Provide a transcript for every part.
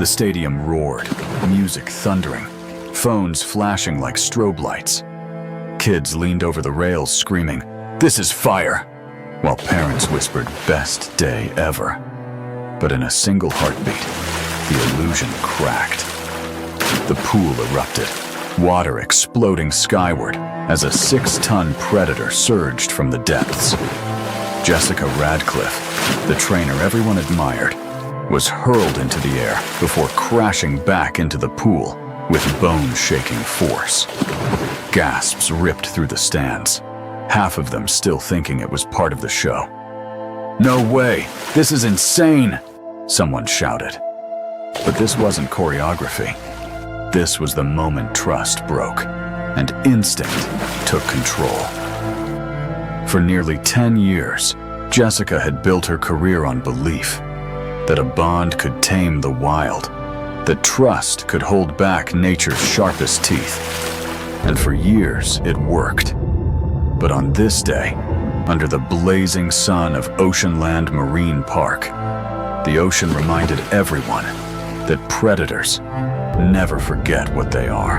The stadium roared, music thundering, phones flashing like strobe lights. Kids leaned over the rails screaming, "This is fire!" while parents whispered, "Best day ever." But in a single heartbeat, the illusion cracked. The pool erupted, water exploding skyward as a 6-ton predator surged from the depths. Jessica Radcliffe, the trainer everyone admired, was hurled into the air before crashing back into the pool with bone-shaking force. Gasps ripped through the stands, half of them still thinking it was part of the show. "No way! This is insane!" someone shouted. But this wasn't choreography. This was the moment trust broke, and instinct took control. For nearly 10 years, Jessica had built her career on belief that a bond could tame the wild, that trust could hold back nature's sharpest teeth. And for years, it worked. But on this day, under the blazing sun of Oceanland Marine Park, the ocean reminded everyone that predators never forget what they are.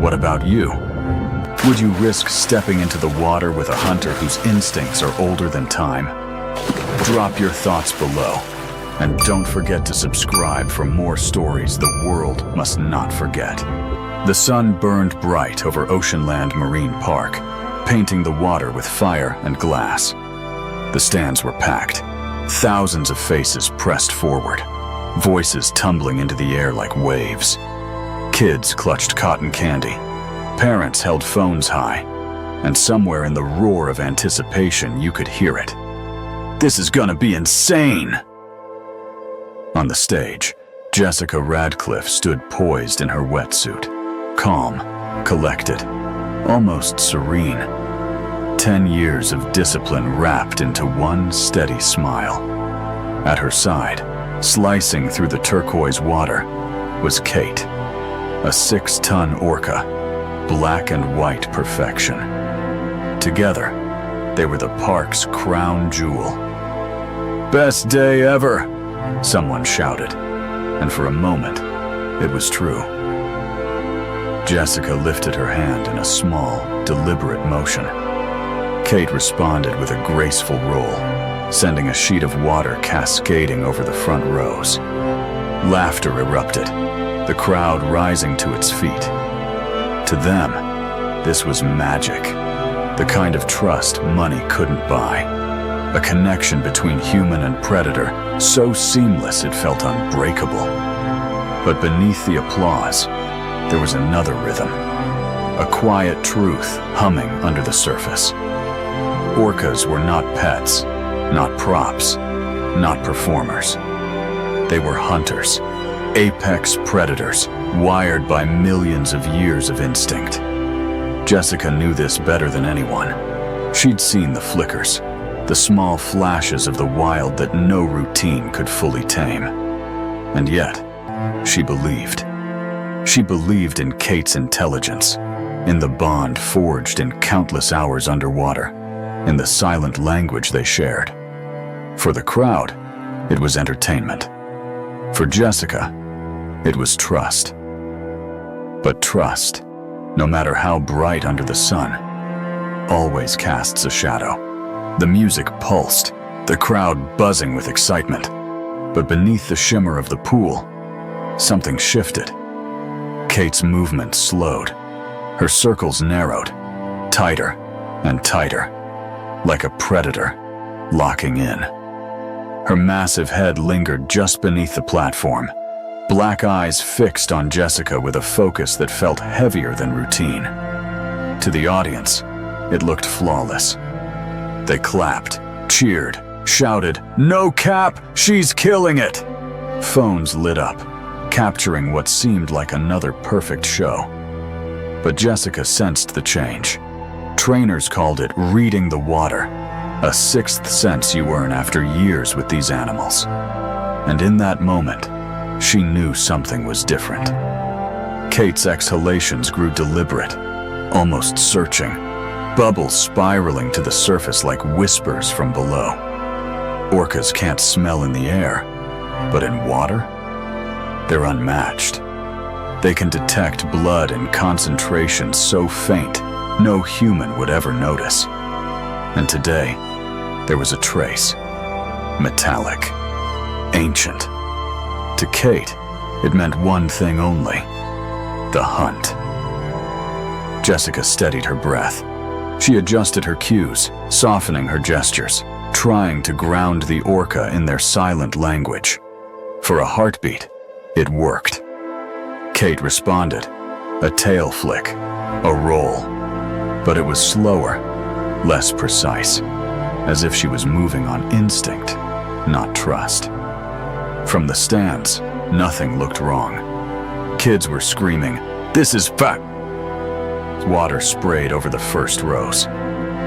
What about you? Would you risk stepping into the water with a hunter whose instincts are older than time? Drop your thoughts below, and don't forget to subscribe for more stories the world must not forget. The sun burned bright over Oceanland Marine Park, painting the water with fire and glass. The stands were packed, thousands of faces pressed forward, voices tumbling into the air like waves. Kids clutched cotton candy, parents held phones high, and somewhere in the roar of anticipation you could hear it. "This is gonna be insane!" On the stage, Jessica Radcliffe stood poised in her wetsuit, calm, collected, almost serene. 10 years of discipline wrapped into one steady smile. At her side, slicing through the turquoise water, was Kate, a 6-ton orca, black and white perfection. Together, they were the park's crown jewel. "Best day ever!" someone shouted, and for a moment, it was true. Jessica lifted her hand in a small, deliberate motion. Kate responded with a graceful roll, sending a sheet of water cascading over the front rows. Laughter erupted, the crowd rising to its feet. To them, this was magic, the kind of trust money couldn't buy. A connection between human and predator, so seamless it felt unbreakable. But beneath the applause, there was another rhythm, a quiet truth humming under the surface. Orcas were not pets, not props, not performers. They were hunters, apex predators, wired by millions of years of instinct. Jessica knew this better than anyone. She'd seen the flickers, the small flashes of the wild that no routine could fully tame. And yet, she believed. She believed in Kate's intelligence, in the bond forged in countless hours underwater, in the silent language they shared. For the crowd, it was entertainment. For Jessica, it was trust. But trust, no matter how bright under the sun, always casts a shadow. The music pulsed, the crowd buzzing with excitement. But beneath the shimmer of the pool, something shifted. Kate's movement slowed. Her circles narrowed, tighter and tighter, like a predator locking in. Her massive head lingered just beneath the platform, black eyes fixed on Jessica with a focus that felt heavier than routine. To the audience, it looked flawless. They clapped, cheered, shouted, "No cap! She's killing it!" Phones lit up, capturing what seemed like another perfect show. But Jessica sensed the change. Trainers called it reading the water, a sixth sense you earn after years with these animals. And in that moment, she knew something was different. Kate's exhalations grew deliberate, almost searching, bubbles spiraling to the surface like whispers from below. Orcas can't smell in the air, but in water? They're unmatched. They can detect blood in concentrations so faint no human would ever notice. And today, there was a trace. Metallic. Ancient. To Kate, it meant one thing only: the hunt. Jessica steadied her breath. She adjusted her cues, softening her gestures, trying to ground the orca in their silent language. For a heartbeat, it worked. Kate responded. A tail flick, a roll. But it was slower, less precise, as if she was moving on instinct, not trust. From the stands, nothing looked wrong. Kids were screaming, "This is fact!" Water sprayed over the first rows.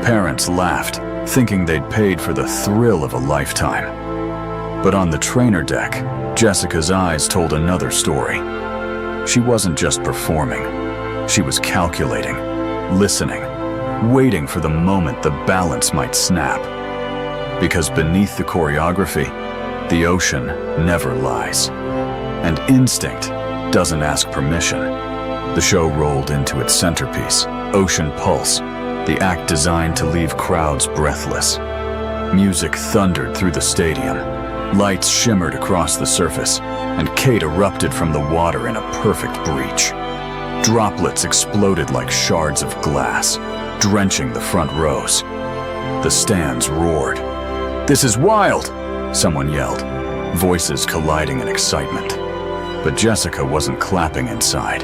Parents laughed, thinking they'd paid for the thrill of a lifetime. But on the trainer deck, Jessica's eyes told another story. She wasn't just performing. She was calculating, listening, waiting for the moment the balance might snap. Because beneath the choreography, the ocean never lies. And instinct doesn't ask permission. The show rolled into its centerpiece, Ocean Pulse, the act designed to leave crowds breathless. Music thundered through the stadium. Lights shimmered across the surface, and Kate erupted from the water in a perfect breach. Droplets exploded like shards of glass, drenching the front rows. The stands roared. "This is wild!" someone yelled, voices colliding in excitement. But Jessica wasn't clapping inside.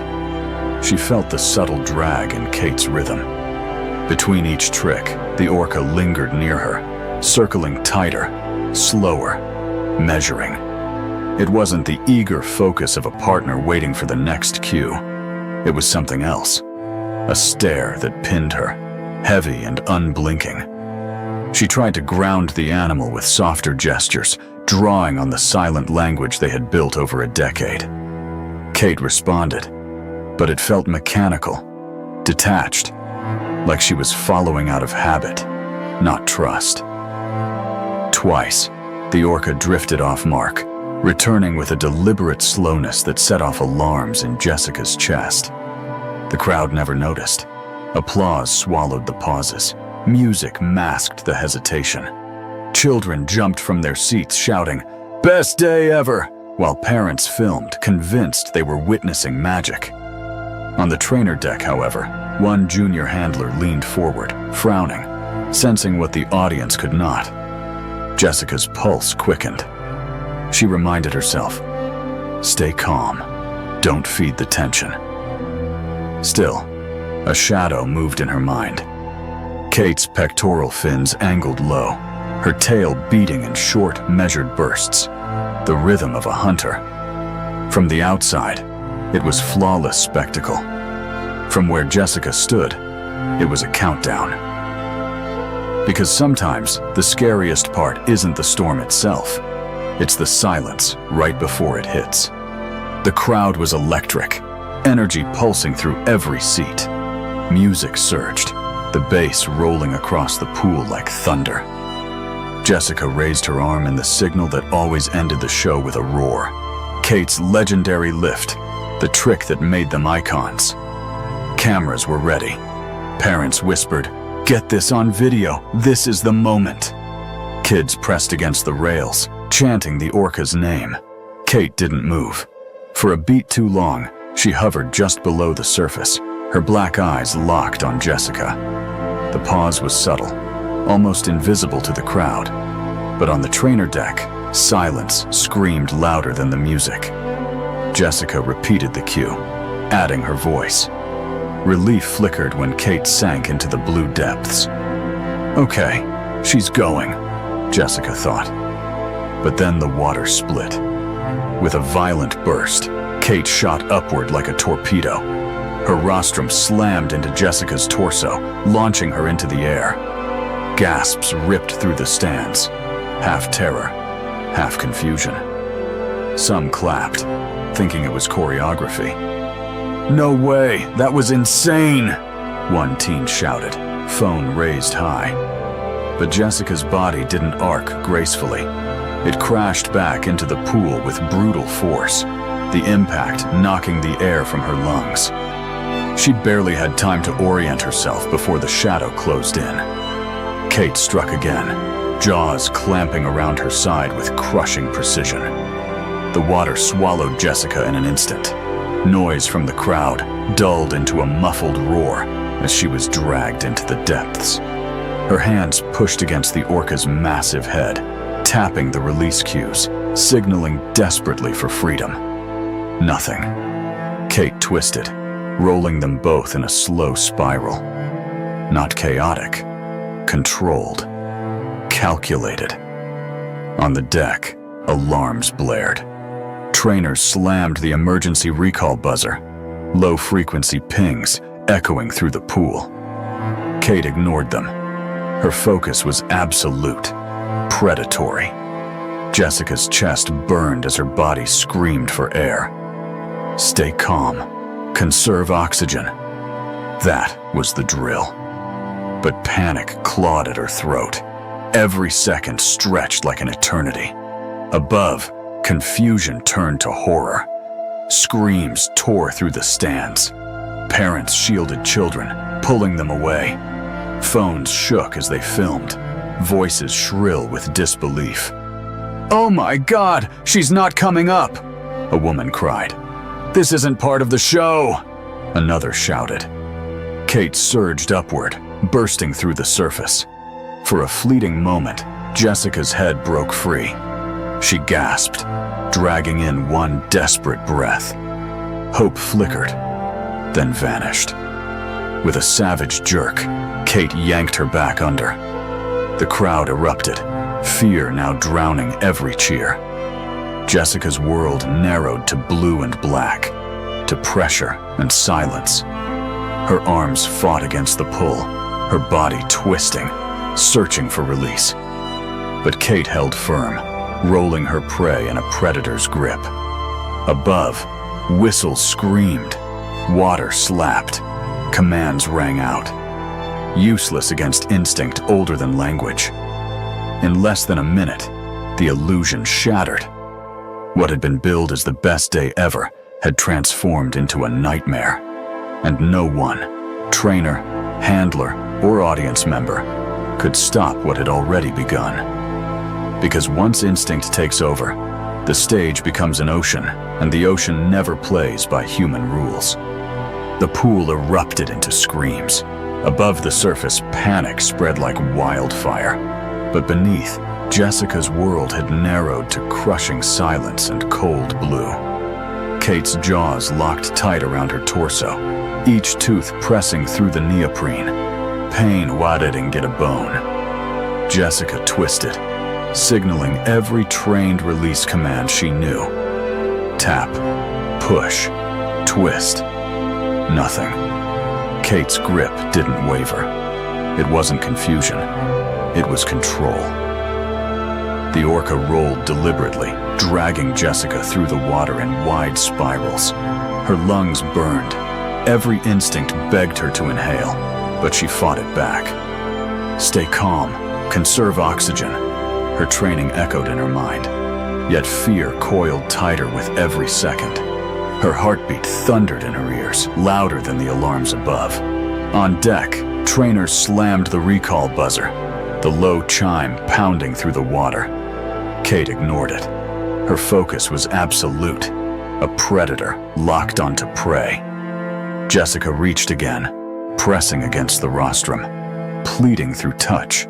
She felt the subtle drag in Kate's rhythm. Between each trick, the orca lingered near her, circling tighter, slower, measuring. It wasn't the eager focus of a partner waiting for the next cue. It was something else. A stare that pinned her, heavy and unblinking. She tried to ground the animal with softer gestures, drawing on the silent language they had built over a decade. Kate responded, but it felt mechanical, detached, like she was following out of habit, not trust. Twice, the orca drifted off mark, returning with a deliberate slowness that set off alarms in Jessica's chest. The crowd never noticed. Applause swallowed the pauses. Music masked the hesitation. Children jumped from their seats shouting, "Best day ever!" while parents filmed, convinced they were witnessing magic. On the trainer deck, however, one junior handler leaned forward, frowning, sensing what the audience could not. Jessica's pulse quickened. She reminded herself, "Stay calm. Don't feed the tension." Still, a shadow moved in her mind. Kate's pectoral fins angled low, her tail beating in short, measured bursts, the rhythm of a hunter. From the outside, it was flawless spectacle. From where Jessica stood, it was a countdown. Because sometimes the scariest part isn't the storm itself. It's the silence right before it hits. The crowd was electric, energy pulsing through every seat. Music surged, the bass rolling across the pool like thunder. Jessica raised her arm in the signal that always ended the show with a roar. Kate's legendary lift, the trick that made them icons. Cameras were ready. Parents whispered, "Get this on video, this is the moment." Kids pressed against the rails, chanting the orca's name. Kate didn't move. For a beat too long, she hovered just below the surface, her black eyes locked on Jessica. The pause was subtle, almost invisible to the crowd. But on the trainer deck, silence screamed louder than the music. Jessica repeated the cue, adding her voice. Relief flickered when Kate sank into the blue depths. Okay, she's going, Jessica thought. But then the water split. With a violent burst, Kate shot upward like a torpedo. Her rostrum slammed into Jessica's torso, launching her into the air. Gasps ripped through the stands, half terror, half confusion. Some clapped, thinking it was choreography. "No way, that was insane!" one teen shouted, phone raised high. But Jessica's body didn't arc gracefully. It crashed back into the pool with brutal force. the impact knocking the air from her lungs. She'd barely had time to orient herself before the shadow closed in. Kate struck again, jaws clamping around her side with crushing precision. The water swallowed Jessica in an instant. Noise from the crowd dulled into a muffled roar as she was dragged into the depths. Her hands pushed against the orca's massive head, tapping the release cues, signaling desperately for freedom. Nothing. Kate twisted, rolling them both in a slow spiral. Not chaotic, controlled, calculated. On the deck, alarms blared. Trainers slammed the emergency recall buzzer, low-frequency pings echoing through the pool. Kate ignored them. Her focus was absolute, predatory. Jessica's chest burned as her body screamed for air. Stay calm. Conserve oxygen. That was the drill. But panic clawed at her throat. Every second stretched like an eternity. Above, confusion turned to horror. Screams tore through the stands. Parents shielded children, pulling them away. Phones shook as they filmed, voices shrill with disbelief. "Oh my God, she's not coming up!" a woman cried. "This isn't part of the show!" another shouted. Kate surged upward, bursting through the surface. For a fleeting moment, Jessica's head broke free. She gasped, dragging in one desperate breath. Hope flickered, then vanished. With a savage jerk, Kate yanked her back under. The crowd erupted, fear now drowning every cheer. Jessica's world narrowed to blue and black, to pressure and silence. Her arms fought against the pull, her body twisting, searching for release. But Kate held firm, rolling her prey in a predator's grip. Above, whistles screamed, water slapped, commands rang out. Useless against instinct older than language. In less than a minute, the illusion shattered. What had been billed as the best day ever had transformed into a nightmare. And no one, trainer, handler, or audience member, could stop what had already begun. Because once instinct takes over, the stage becomes an ocean, and the ocean never plays by human rules. The pool erupted into screams. Above the surface, panic spread like wildfire. But beneath, Jessica's world had narrowed to crushing silence and cold blue. Kate's jaws locked tight around her torso, each tooth pressing through the neoprene. Pain didn't get a bone. Jessica twisted, signaling every trained release command she knew. Tap, push, twist. Nothing. Kate's grip didn't waver. It wasn't confusion. It was control. The orca rolled deliberately, dragging Jessica through the water in wide spirals. Her lungs burned. Every instinct begged her to inhale, but she fought it back. Stay calm, conserve oxygen. Her training echoed in her mind, yet fear coiled tighter with every second. Her heartbeat thundered in her ears, louder than the alarms above. On deck, trainers slammed the recall buzzer, the low chime pounding through the water. Kate ignored it. Her focus was absolute, a predator locked onto prey. Jessica reached again, pressing against the rostrum, pleading through touch.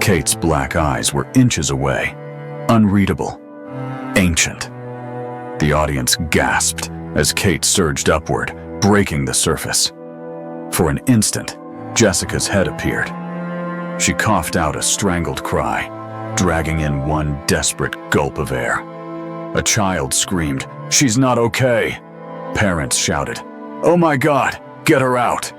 Kate's black eyes were inches away, unreadable, ancient. The audience gasped as Kate surged upward, breaking the surface. For an instant, Jessica's head appeared. She coughed out a strangled cry, dragging in one desperate gulp of air. A child screamed, "She's not okay!" Parents shouted, "Oh my God, get her out!"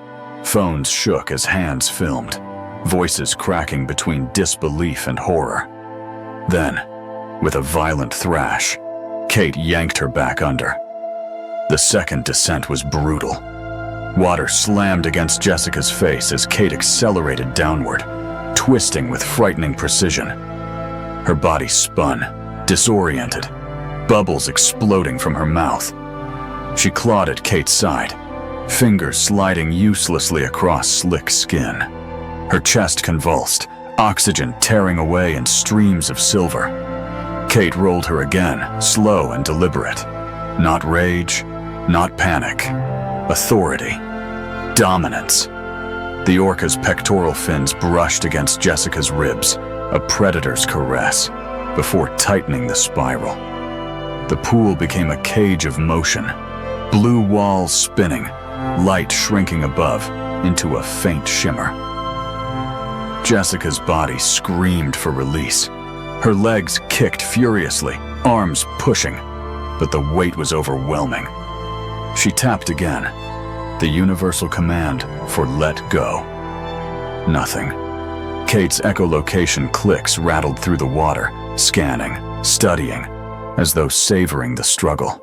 Phones shook as hands filmed, voices cracking between disbelief and horror. Then, with a violent thrash, Kate yanked her back under. The second descent was brutal. Water slammed against Jessica's face as Kate accelerated downward, twisting with frightening precision. Her body spun, disoriented. bubbles exploding from her mouth. She clawed at Kate's side, fingers sliding uselessly across slick skin. Her chest convulsed, oxygen tearing away in streams of silver. Kate rolled her again, slow and deliberate. Not rage, not panic. Authority. Dominance. The orca's pectoral fins brushed against Jessica's ribs, a predator's caress, before tightening the spiral. The pool became a cage of motion, blue walls spinning, light shrinking above into a faint shimmer. Jessica's body screamed for release. Her legs kicked furiously, arms pushing, but the weight was overwhelming. She tapped again, the universal command for let go. Nothing. Kate's echolocation clicks rattled through the water, scanning, studying, as though savoring the struggle.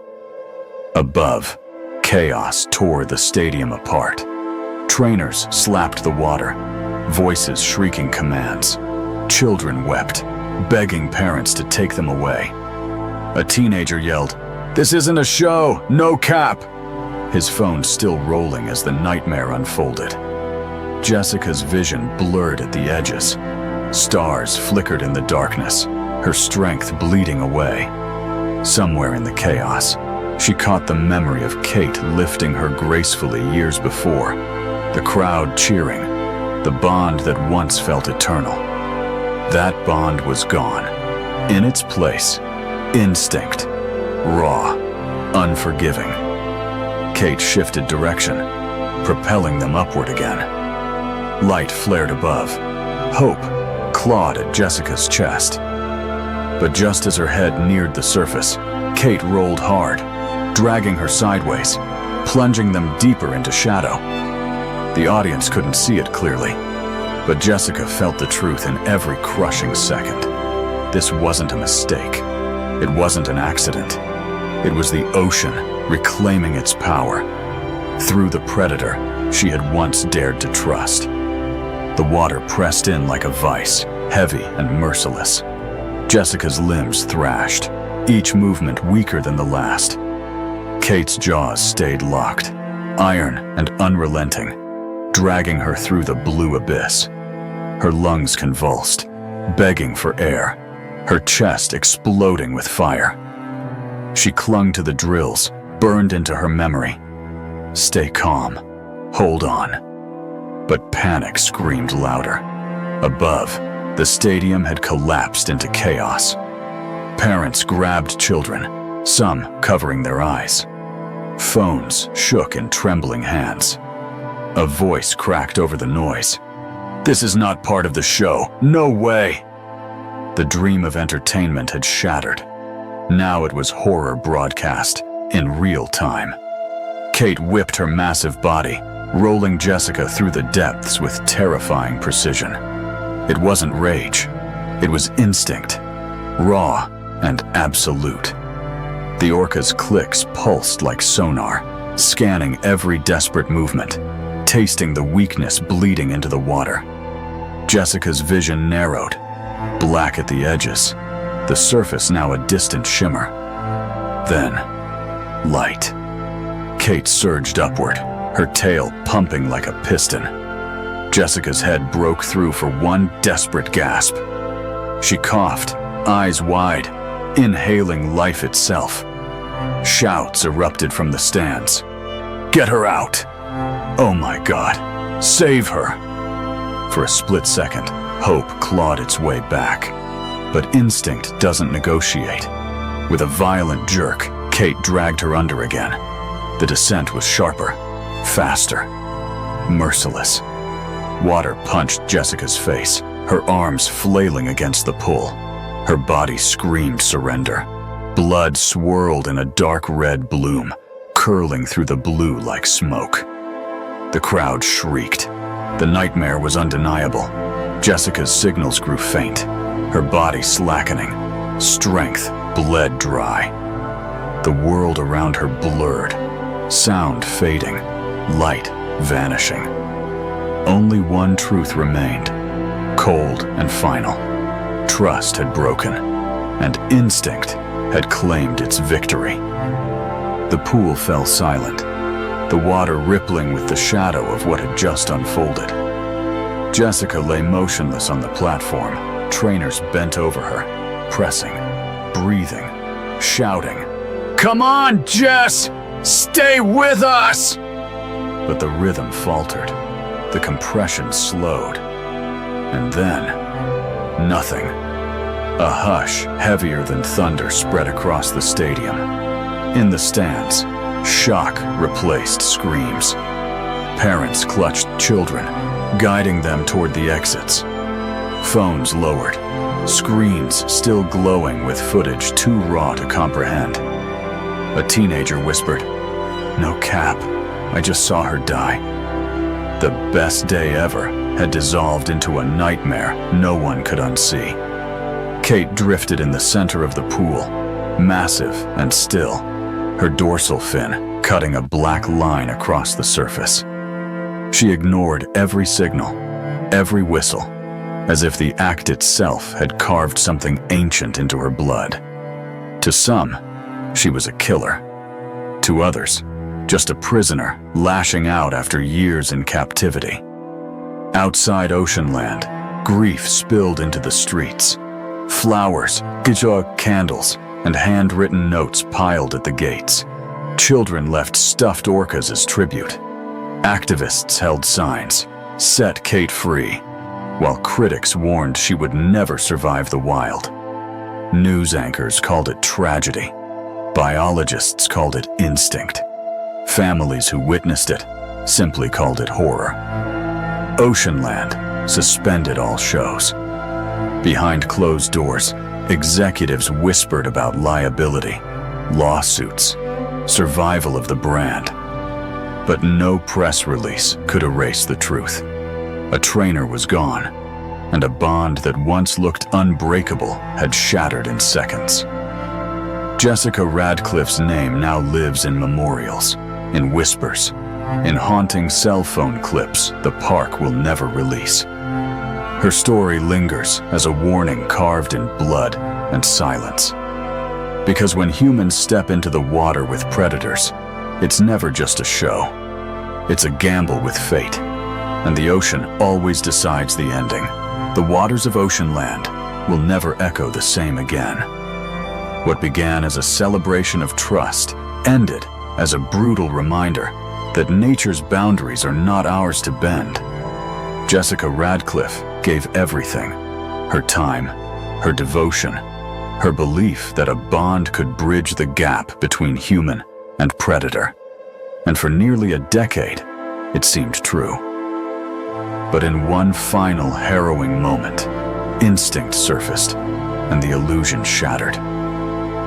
Above, chaos tore the stadium apart. Trainers slapped the water, voices shrieking commands. Children wept, begging parents to take them away. A teenager yelled, "This isn't a show, no cap!" His phone still rolling as the nightmare unfolded. Jessica's vision blurred at the edges. Stars flickered in the darkness, her strength bleeding away. Somewhere in the chaos, she caught the memory of Kate lifting her gracefully years before, the crowd cheering, the bond that once felt eternal. That bond was gone. In its place, instinct, raw, unforgiving. Kate shifted direction, propelling them upward again. Light flared above. Hope clawed at Jessica's chest. But just as her head neared the surface, Kate rolled hard, dragging her sideways, plunging them deeper into shadow. The audience couldn't see it clearly, but Jessica felt the truth in every crushing second. This wasn't a mistake. It wasn't an accident. It was the ocean reclaiming its power through the predator she had once dared to trust. The water pressed in like a vice, heavy and merciless. Jessica's limbs thrashed, each movement weaker than the last. Kate's jaws stayed locked, iron and unrelenting, dragging her through the blue abyss. Her lungs convulsed, begging for air, her chest exploding with fire. She clung to the drills, burned into her memory. Stay calm. Hold on. But panic screamed louder. Above, the stadium had collapsed into chaos. Parents grabbed children, some covering their eyes. Phones shook in trembling hands. A voice cracked over the noise. "This is not part of the show. No way!" The dream of entertainment had shattered. Now it was horror broadcast, in real time. Kate whipped her massive body, rolling Jessica through the depths with terrifying precision. It wasn't rage. It was instinct, raw and absolute. The orca's clicks pulsed like sonar, scanning every desperate movement, tasting the weakness bleeding into the water. Jessica's vision narrowed, black at the edges, the surface now a distant shimmer. Then, light. Kate surged upward, her tail pumping like a piston. Jessica's head broke through for one desperate gasp. She coughed, eyes wide, inhaling life itself. Shouts erupted from the stands. "Get her out! Oh my God, save her!" For a split second, hope clawed its way back. But instinct doesn't negotiate. With a violent jerk, Kate dragged her under again. The descent was sharper, faster, merciless. Water punched Jessica's face, her arms flailing against the pull. Her body screamed surrender. Blood swirled in a dark red bloom, curling through the blue like smoke. The crowd shrieked. The nightmare was undeniable. Jessica's signals grew faint, her body slackening. Strength bled dry. The world around her blurred, sound fading, light vanishing. Only one truth remained, cold and final. Trust had broken, and instinct had claimed its victory. The pool fell silent, the water rippling with the shadow of what had just unfolded. Jessica lay motionless on the platform, trainers bent over her, pressing, breathing, shouting, "Come on, Jess! Stay with us!" But the rhythm faltered, the compression slowed, and then, nothing. A hush heavier than thunder spread across the stadium. In the stands, shock replaced screams. Parents clutched children, guiding them toward the exits. Phones lowered, screens still glowing with footage too raw to comprehend. A teenager whispered, "No Cap, I just saw her die." The best day ever had dissolved into a nightmare no one could unsee. Kate drifted in the center of the pool, massive and still, her dorsal fin cutting a black line across the surface. She ignored every signal, every whistle, as if the act itself had carved something ancient into her blood. To some, she was a killer. To others, just a prisoner lashing out after years in captivity. Outside Oceanland, grief spilled into the streets. Flowers, candles, and handwritten notes piled at the gates. Children left stuffed orcas as tribute. Activists held signs, "Set Kate free," while critics warned she would never survive the wild. News anchors called it tragedy. Biologists called it instinct. Families who witnessed it simply called it horror. Oceanland suspended all shows. Behind closed doors, executives whispered about liability, lawsuits, survival of the brand. But no press release could erase the truth. A trainer was gone, and a bond that once looked unbreakable had shattered in seconds. Jessica Radcliffe's name now lives in memorials, in whispers, in haunting cell phone clips the park will never release. Her story lingers as a warning carved in blood and silence. Because when humans step into the water with predators, it's never just a show. It's a gamble with fate, and the ocean always decides the ending. The waters of Oceanland will never echo the same again. What began as a celebration of trust ended as a brutal reminder that nature's boundaries are not ours to bend. Jessica Radcliffe gave everything, her time, her devotion, her belief that a bond could bridge the gap between human and predator. And for nearly a decade, it seemed true. But in one final harrowing moment, instinct surfaced and the illusion shattered.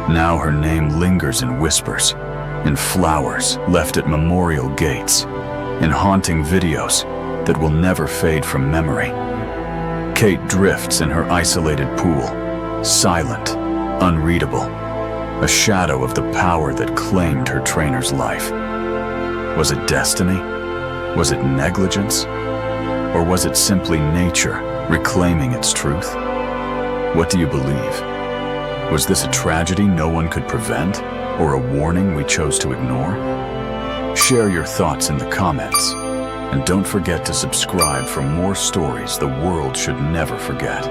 Now her name lingers in whispers, in flowers left at memorial gates, in haunting videos that will never fade from memory. Kate drifts in her isolated pool, silent, unreadable, a shadow of the power that claimed her trainer's life. Was it destiny? Was it negligence? Or was it simply nature reclaiming its truth? What do you believe? Was this a tragedy no one could prevent, or a warning we chose to ignore? Share your thoughts in the comments, and don't forget to subscribe for more stories the world should never forget.